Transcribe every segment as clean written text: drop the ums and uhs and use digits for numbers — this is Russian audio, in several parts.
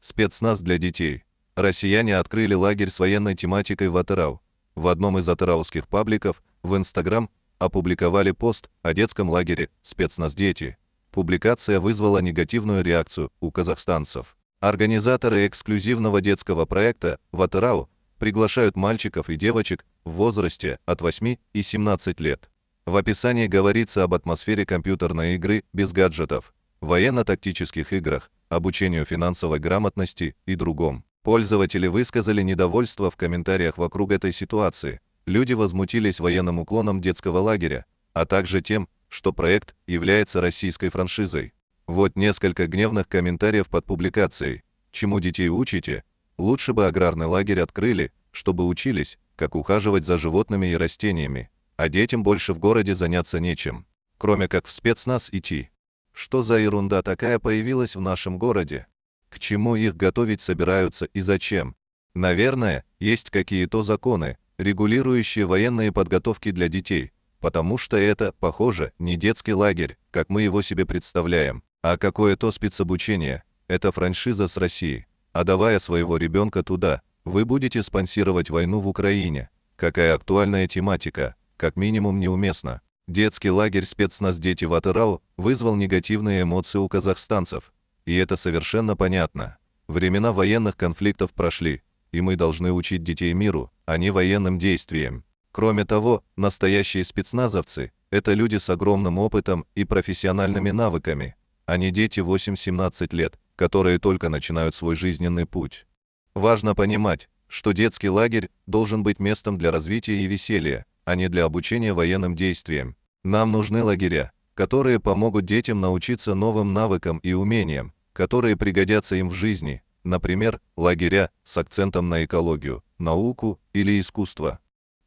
Спецназ для детей. Россияне открыли лагерь с военной тематикой в Атырау. В одном из атырауских пабликов в Instagram опубликовали пост о детском лагере «Спецназ дети». Публикация вызвала негативную реакцию у казахстанцев. Организаторы эксклюзивного детского проекта в Атырау приглашают мальчиков и девочек в возрасте от 8 и 17 лет. В описании говорится об атмосфере компьютерной игры без гаджетов, военно-тактических играх, обучению финансовой грамотности и другом. Пользователи высказали недовольство в комментариях вокруг этой ситуации. Люди возмутились военным уклоном детского лагеря, а также тем, что проект является российской франшизой. Вот несколько гневных комментариев под публикацией. Чему детей учите? Лучше бы аграрный лагерь открыли, чтобы учились, как ухаживать за животными и растениями, а детям больше в городе заняться нечем, кроме как в спецназ идти. Что за ерунда такая появилась в нашем городе? К чему их готовить собираются и зачем? Наверное, есть какие-то законы, регулирующие военные подготовки для детей, потому что это, похоже, не детский лагерь, как мы его себе представляем, а какое-то спецобучение. Это франшиза с Россией. А давая своего ребенка туда, вы будете спонсировать войну в Украине. Какая актуальная тематика, как минимум неуместно. Детский лагерь «Спецназ дети» в Атырау вызвал негативные эмоции у казахстанцев. И это совершенно понятно. Времена военных конфликтов прошли, и мы должны учить детей миру, а не военным действиям. Кроме того, настоящие спецназовцы – это люди с огромным опытом и профессиональными навыками, а не дети 8-17 лет, которые только начинают свой жизненный путь. Важно понимать, что детский лагерь должен быть местом для развития и веселья, а не для обучения военным действиям. Нам нужны лагеря, которые помогут детям научиться новым навыкам и умениям, которые пригодятся им в жизни, например, лагеря с акцентом на экологию, науку или искусство.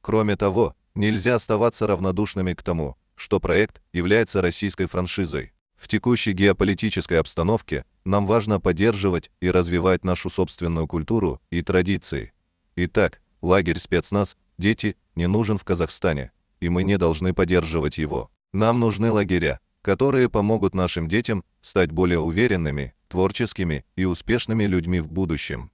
Кроме того, нельзя оставаться равнодушными к тому, что проект является российской франшизой. В текущей геополитической обстановке нам важно поддерживать и развивать нашу собственную культуру и традиции. Итак, лагерь «Спецназ дети» не нужен в Казахстане, и мы не должны поддерживать его. Нам нужны лагеря, которые помогут нашим детям стать более уверенными, творческими и успешными людьми в будущем.